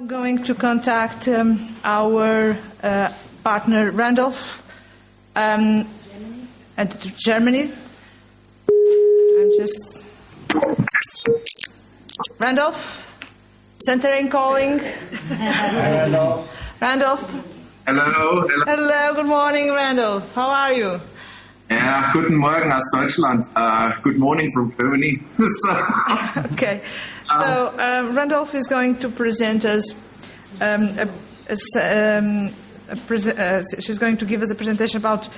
Going to contact our partner Randolph at Germany. I'm just Randolph, centering calling. Hello. Randolph. Hello. Hello. Good morning, Randolph. How are you? Yeah, guten Morgen aus Deutschland. Good morning from Germany. Okay. So Randolph is going to present us. She's going to give us a presentation about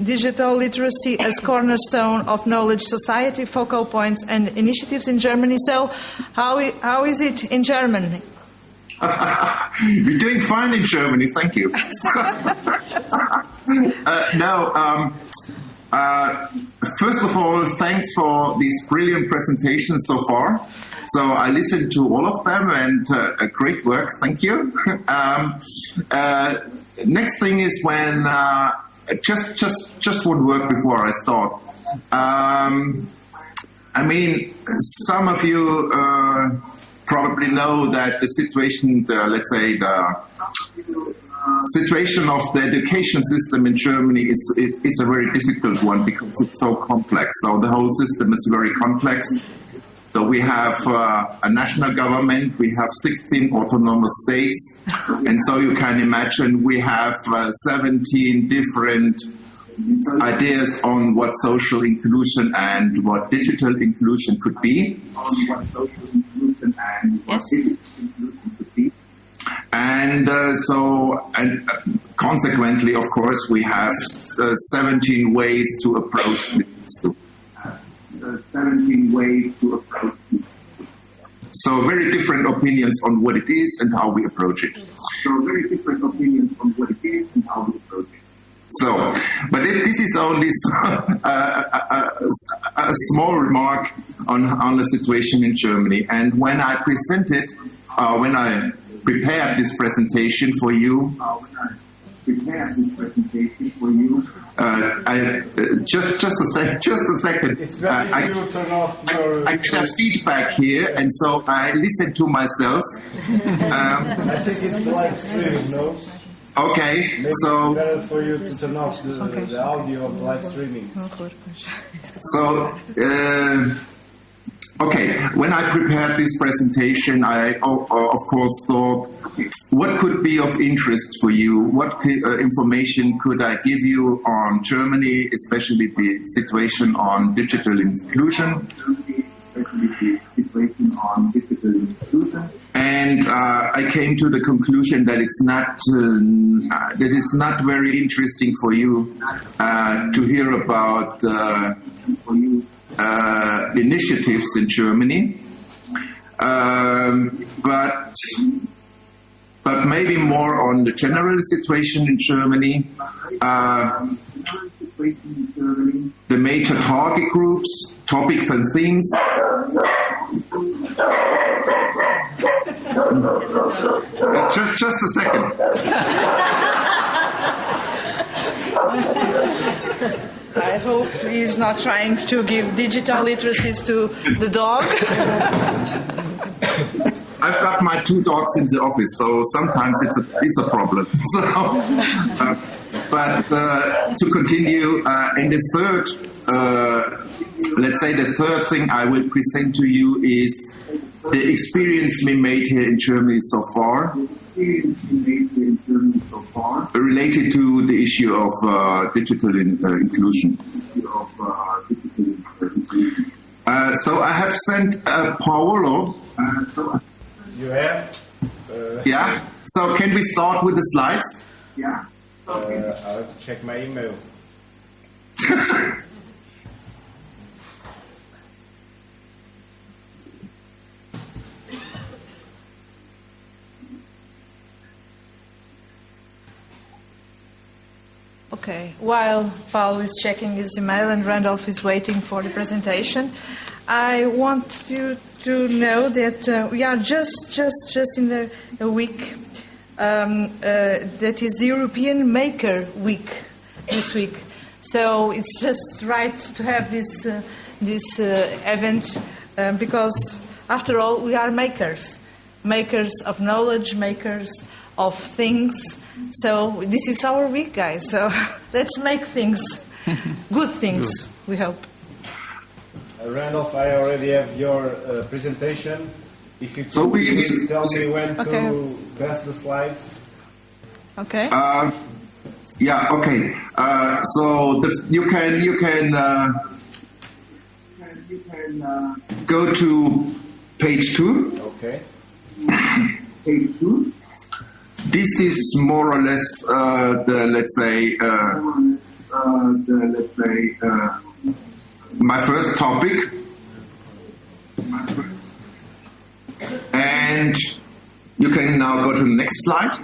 digital literacy as cornerstone of knowledge society, focal points and initiatives in Germany. So, how is it in Germany? We're doing fine in Germany, thank you. First of all, thanks for these brilliant presentations so far. So I listened to all of them, and great work, thank you. Next thing is when just one word before I start. Some of you probably know that the situation, the situation of the education system in Germany is a very difficult one because it's so complex. So the whole system is very complex. So we have a national government, we have 16 autonomous states, and so you can imagine we have 17 different ideas on what social inclusion and what digital inclusion could be. And consequently, of course, we have 17 ways to approach this. 17 ways to approach it. So very different opinions on what it is and how we approach it. So, but this is only a small remark on the situation in Germany. And when I presented, when I prepared this presentation for you, just a second. It's very easy to turn off your... I get a feedback here, and so I listen to myself. I think it's live streaming, no? Okay, Maybe so... it's better for you to turn off the audio of live streaming. So, okay, when I prepared this presentation, I, of course, thought, what could be of interest for you? What information could I give you on Germany, especially the situation on digital inclusion? And I came to the conclusion that it's not very interesting for you to hear about initiatives in Germany, but maybe more on the general situation in Germany, the major target groups, topics and themes. Just a second. I hope he's not trying to give digital literacies to the dog. I've got my 2 dogs in the office, so sometimes it's a problem. So, but to continue, and the third, the third thing I will present to you is the experience we made here in Germany so far, related to the issue of digital inclusion. So I have sent Paolo. You have? Yeah. So can we start with the slides? Yeah. I'll have to check my email. Okay, while Paul is checking his email and Randolph is waiting for the presentation, I want you to know that we are just in a week that is the European Maker Week this week. So it's just right to have this event because, after all, we are makers. makers of knowledge, makers of things. So this is our week, guys. So let's make things, good things, we hope. Randolph, I already have your presentation. If you could So please tell me when Okay. to pass the slides. Okay. Yeah. Okay. So you can go to page 2. Okay. Page 2. This is more or less my first topic, and you can now go to the next slide.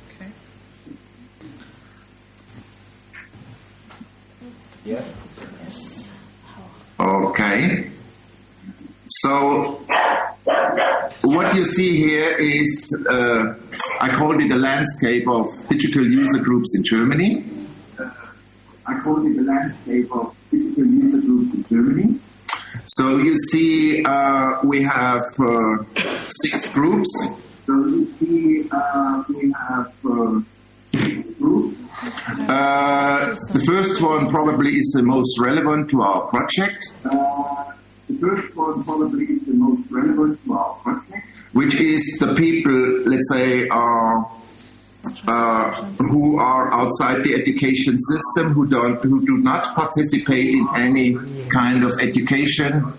Okay. Yes. Yes. Okay. So what you see here is, I called it a landscape of digital user groups in Germany. I called it a landscape of digital user groups in Germany. So you see, we have 6 groups. So you see, we have 6 groups. The first one probably is the most relevant to our project. The first one probably is the most relevant to our project, which is the people, let's say, who are outside the education system, who do not participate in any kind of education,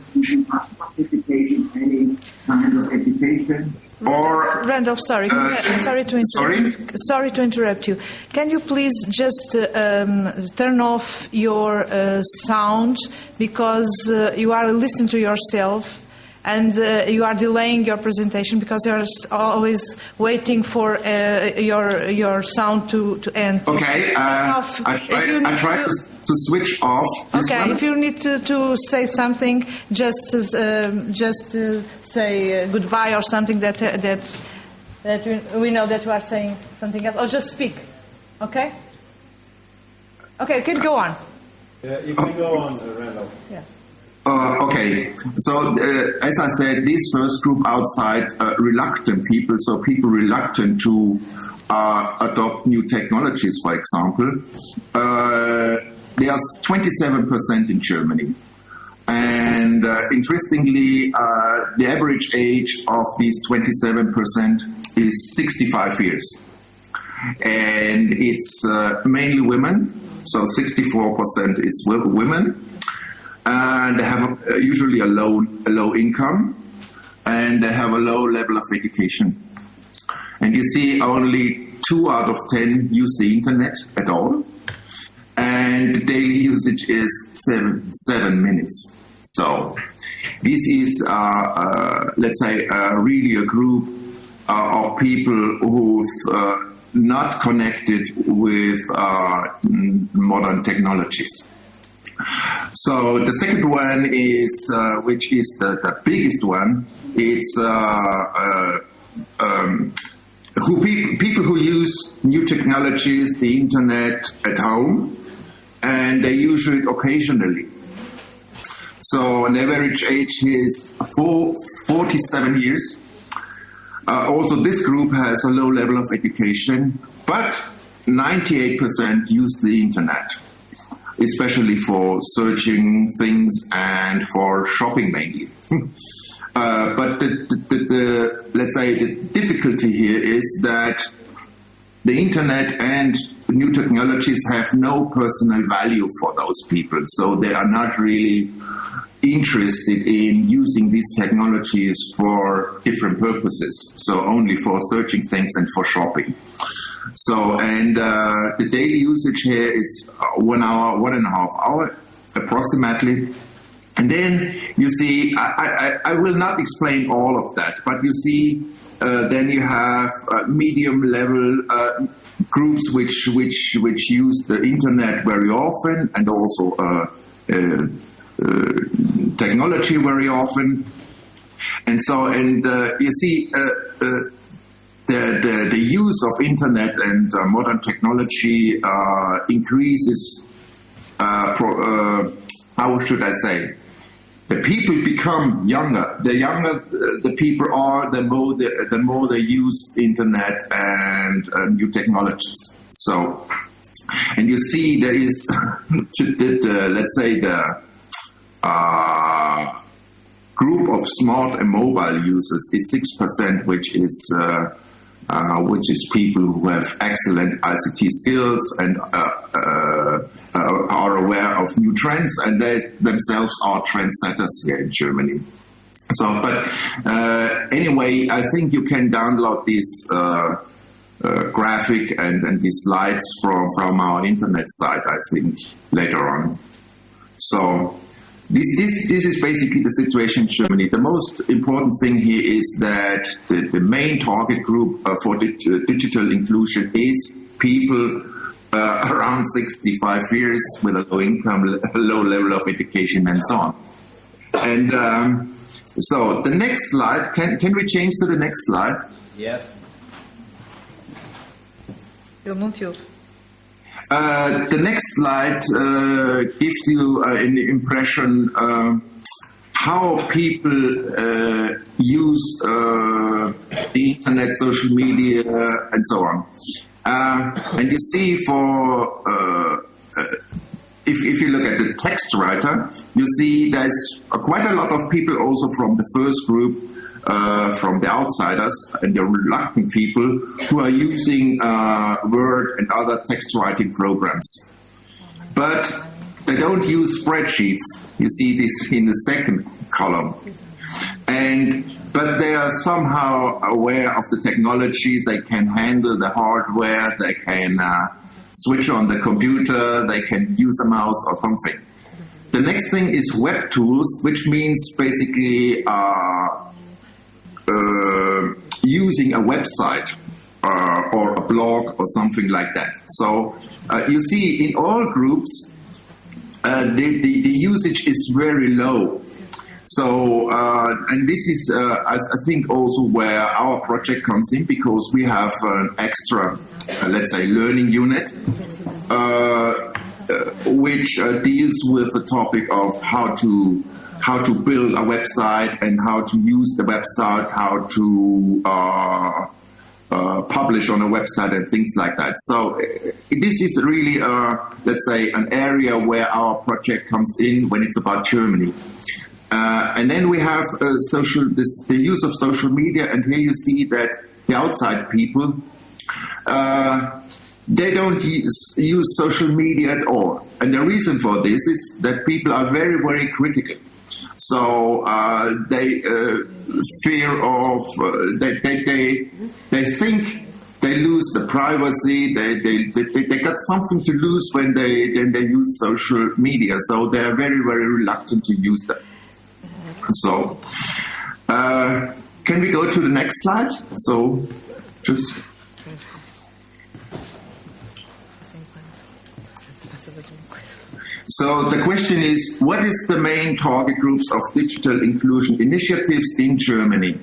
or Randolph, sorry to interrupt you. Can you please just turn off your sound, because you are listening to yourself and you are delaying your presentation because you're always waiting for your sound to end. Okay, I try to switch off. Okay, if you need to say something, just say goodbye or something that we know that you are saying something else, or just speak. Okay. Okay, you can go on. You can go on, Randolph. Yes. Okay, so as I said, this first group outside reluctant people, so people reluctant to adopt new technologies, for example, there's 27% in Germany. And interestingly, the average age of these 27% is 65 years. And it's mainly women, so 64% is women. And they have usually a low income, and they have a low level of education. And you see only 2 out of 10 use the internet at all, and the daily usage is 7 minutes. So this is, let's say, really a group of people who's not connected with modern technologies. So the second one is, which is the biggest one, it's people who use new technologies, the internet at home, and they use it occasionally. So an average age is 47 years. Also, this group has a low level of education, but 98% use the internet, especially for searching things and for shopping mainly. But let's say the difficulty here is that the internet and new technologies have no personal value for those people. So they are not really interested in using these technologies for different purposes. So only for searching things and for shopping. So, and the daily usage here is 1 hour, 1.5 hours approximately. And then you see, I will not explain all of that, but you see, then you have medium level groups which use the internet very often, and also technology very often. And so, and you see, the use of internet and modern technology increases, how should I say, the people become younger. The younger the people are, the more they use internet and new technologies. So, and you see there is, let's say the group of smart and mobile users is 6%, which is people who have excellent ICT skills and are aware of new trends, and they themselves are trendsetters here in Germany. So, but anyway, I think you can download this graphic and these slides from our internet site, I think, later on. So this is basically the situation in Germany. The most important thing here is that the main target group for digital inclusion is people around 65 years with a low income, low level of education, and so on. And so the next slide, can we change to the next slide? Yes. The next slide gives you an impression how people use the internet, social media, and so on. And you see, if you look at the text writer, you see there's quite a lot of people also from the first group, from the outsiders and the reluctant people who are using Word and other text writing programs. But they don't use spreadsheets. You see this in the second column. But they are somehow aware of the technologies. They can handle the hardware. They can switch on the computer. They can use a mouse or something. The next thing is web tools, which means basically using a website or a blog or something like that. So you see in all groups the usage is very low. So and this is I think also where our project comes in, because we have an extra let's say learning unit which deals with the topic of how to build a website and how to use the website, how to publish on a website and things like that. So this is really, let's say, an area where our project comes in when it's about Germany. And then we have the use of social media, and here you see that the outside people, they don't use social media at all. And the reason for this is that people are very, very critical. So they fear of, they think they lose the privacy, they got something to lose when they use social media. So they are very, very reluctant to use that. So can we go to the next slide? So just... So the question is, what is the main target groups of digital inclusion initiatives in Germany?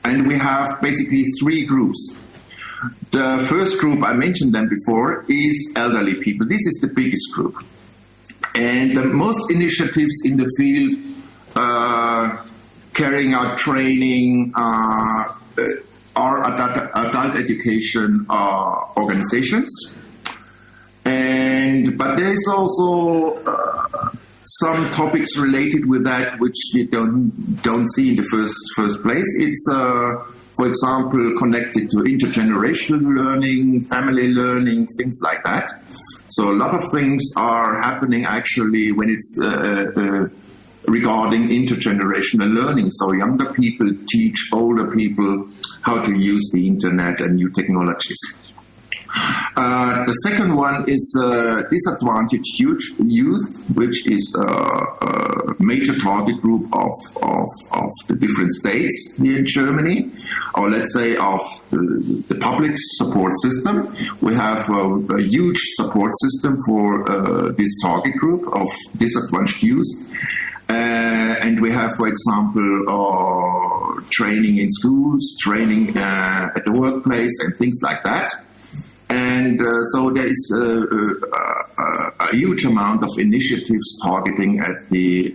And we have basically three groups. The first group, I mentioned them before, is elderly people. This is the biggest group. And the most initiatives in the field carrying out training are adult education organizations. But there's also some topics related with that which you don't see in the first place. It's, for example, connected to intergenerational learning, family learning, things like that. So a lot of things are happening actually when it's regarding intergenerational learning. So younger people teach older people how to use the internet and new technologies. The second one is disadvantaged youth, which is a major target group of the different states here in Germany, or let's say of the public support system. We have a huge support system for this target group of disadvantaged youth. And we have, for example, training in schools, training at the workplace, and things like that. And so there is a huge amount of initiatives targeting at the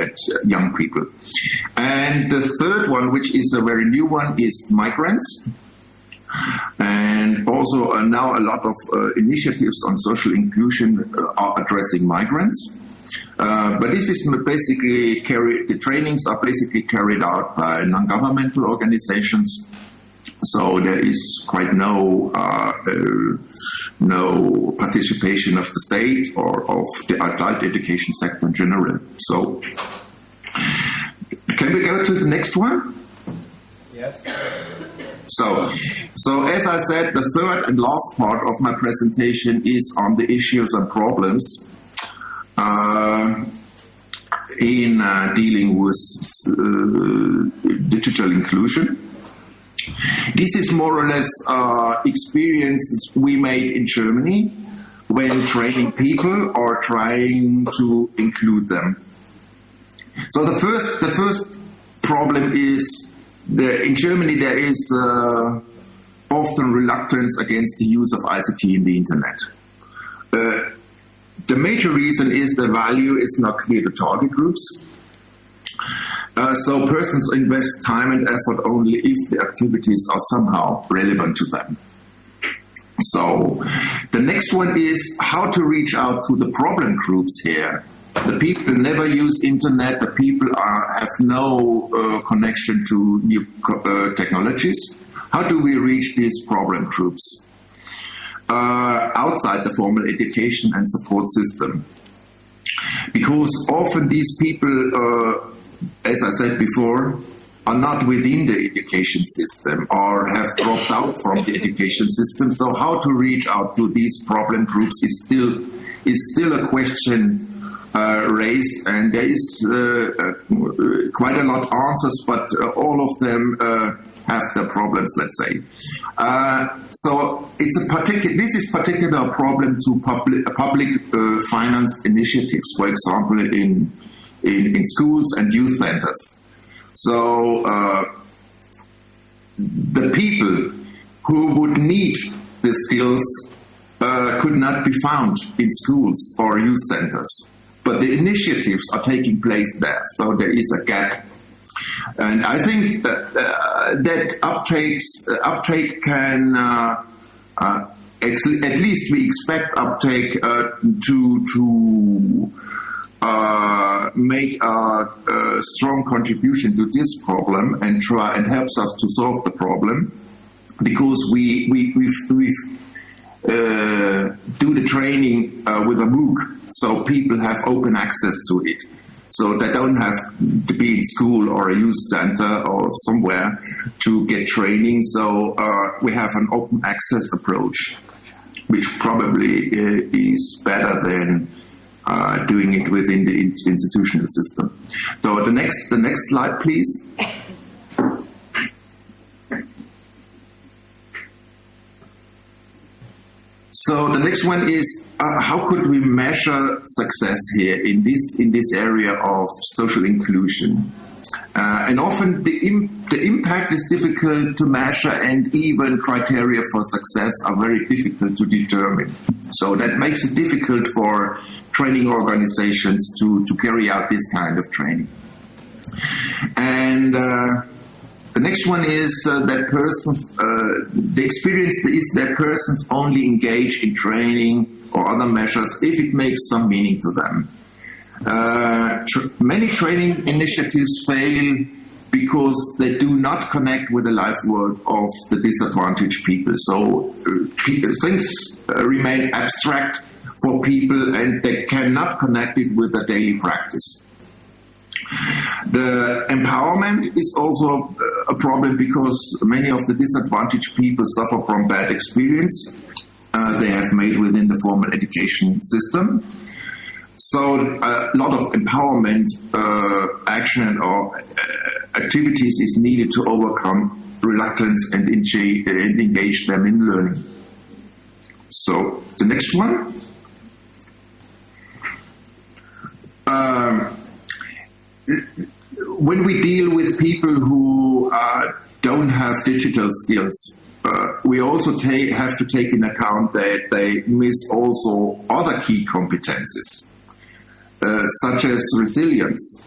at young people. And the third one, which is a very new one, is migrants. And also now a lot of initiatives on social inclusion are addressing migrants. But this is basically the trainings are basically carried out by non-governmental organizations. So there is quite no participation of the state or of the adult education sector in general. So can we go to the next one? Yes. So as I said, the third and last part of my presentation is on the issues and problems in dealing with digital inclusion. This is more or less experiences we made in Germany when training people or trying to include them. So the first problem is in Germany there is often reluctance against the use of ICT in the internet. The major reason is the value is not clear to target groups. So persons invest time and effort only if the activities are somehow relevant to them. So the next one is how to reach out to the problem groups here. The people never use internet, the people have no connection to new technologies. How do we reach these problem groups? Outside the formal education and support system. Because often these people, as I said before, are not within the education system or have dropped out from the education system. So how to reach out to these problem groups is still a question raised, and there is quite a lot of answers, but all of them have their problems, let's say. So this is particular problem to public financed initiatives, for example, in schools and youth centers. So the people who would need the skills could not be found in schools or youth centers, but the initiatives are taking place there. So there is a gap. And I think that uptake can, at least we expect uptake to make a strong contribution to this problem and try and helps us to solve the problem, because we do the training with a MOOC, so people have open access to it. So they don't have to be in school or a youth center or somewhere to get training. So we have an open access approach, which probably is better than doing it within the institutional system. So the next slide, please. So the next one is how could we measure success here in this area of social inclusion? And often the impact is difficult to measure, and even criteria for success are very difficult to determine. So that makes it difficult for training organizations to carry out this kind of training. And the next one is that persons, the experience is that persons only engage in training or other measures if it makes some meaning to them. Many training initiatives fail because they do not connect with the life world of the disadvantaged people. So things remain abstract for people, and they cannot connect it with the daily practice. The empowerment is also a problem because many of the disadvantaged people suffer from bad experience they have made within the formal education system. So a lot of empowerment action or activities is needed to overcome reluctance and engage them in learning. So the next one. When we deal with people who don't have digital skills, we also have to take in account that they miss also other key competences, such as resilience,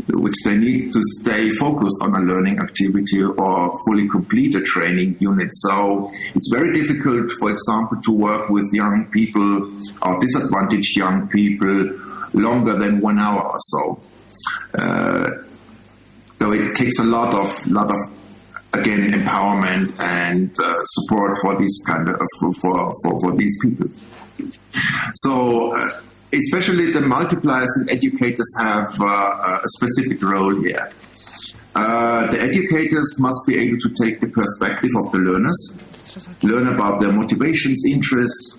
which they need to stay focused on a learning activity or fully complete a training unit. So it's very difficult, for example, to work with young people or disadvantaged young people longer than 1 hour or so. So it takes a lot of again, empowerment and support for this kind of for these people. So, especially the multipliers and educators have a specific role here. The educators must be able to take the perspective of the learners, learn about their motivations, interests,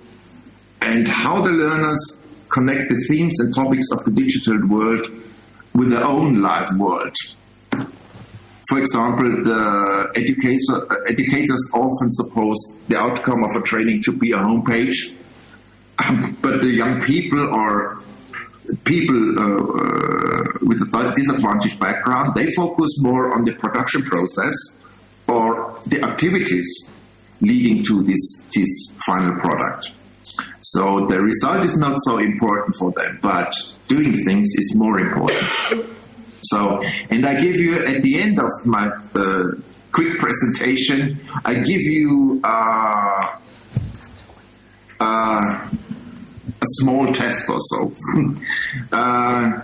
and how the learners connect the themes and topics of the digital world with their own live world. For example, the educators often suppose the outcome of a training to be a homepage, but the young people or people with a disadvantaged background, they focus more on the production process or the activities leading to this final product. So the result is not so important for them, but doing things is more important. So, and I give you, at the end of my quick presentation, I give you a small test or so.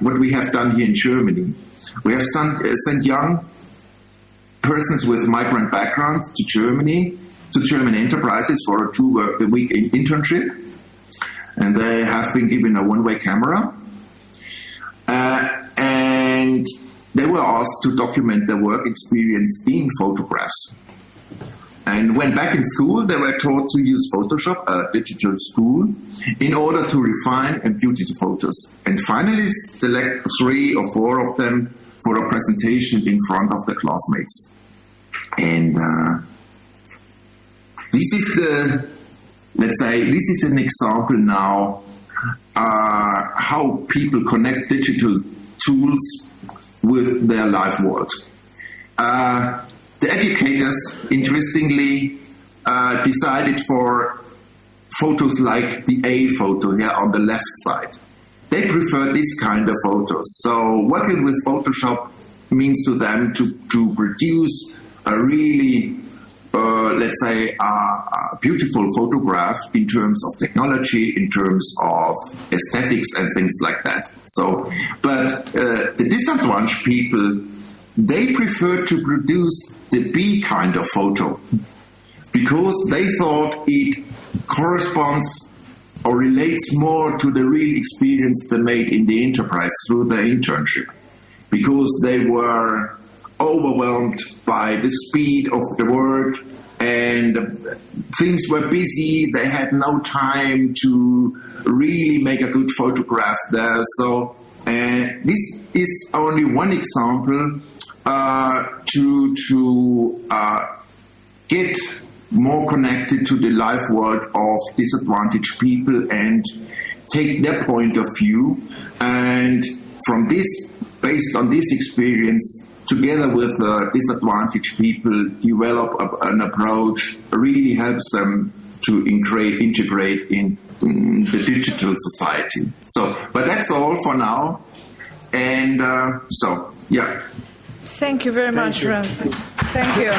What we have done here in Germany. We have sent young persons with migrant backgrounds to Germany, to German enterprises for a 2-week internship. And they have been given a one-way camera. And they were asked to document their work experience in photographs. And when back in school, they were taught to use Photoshop, a digital tool, in order to refine and beauty the photos. And finally, select 3 or 4 of them for a presentation in front of the classmates. And this is let's say, this is an example now how people connect digital tools with their live world. The educators, interestingly, decided for photos like the A photo here on the left side. They prefer this kind of photos. So working with Photoshop means to them to produce a really, let's say, a beautiful photograph in terms of technology, in terms of aesthetics and things like that. So, but the disadvantaged people, they prefer to produce the B kind of photo because they thought it corresponds or relates more to the real experience they made in the enterprise through their internship, because they were overwhelmed by the speed of the work and things were busy. They had no time to really make a good photograph there. So this is only one example to get more connected to the life world of disadvantaged people and take their point of view, and from this, based on this experience, together with disadvantaged people, develop an approach really helps them to integrate in the digital society. So, but that's all for now. And so, yeah. Thank you very much, Ron. Thank you.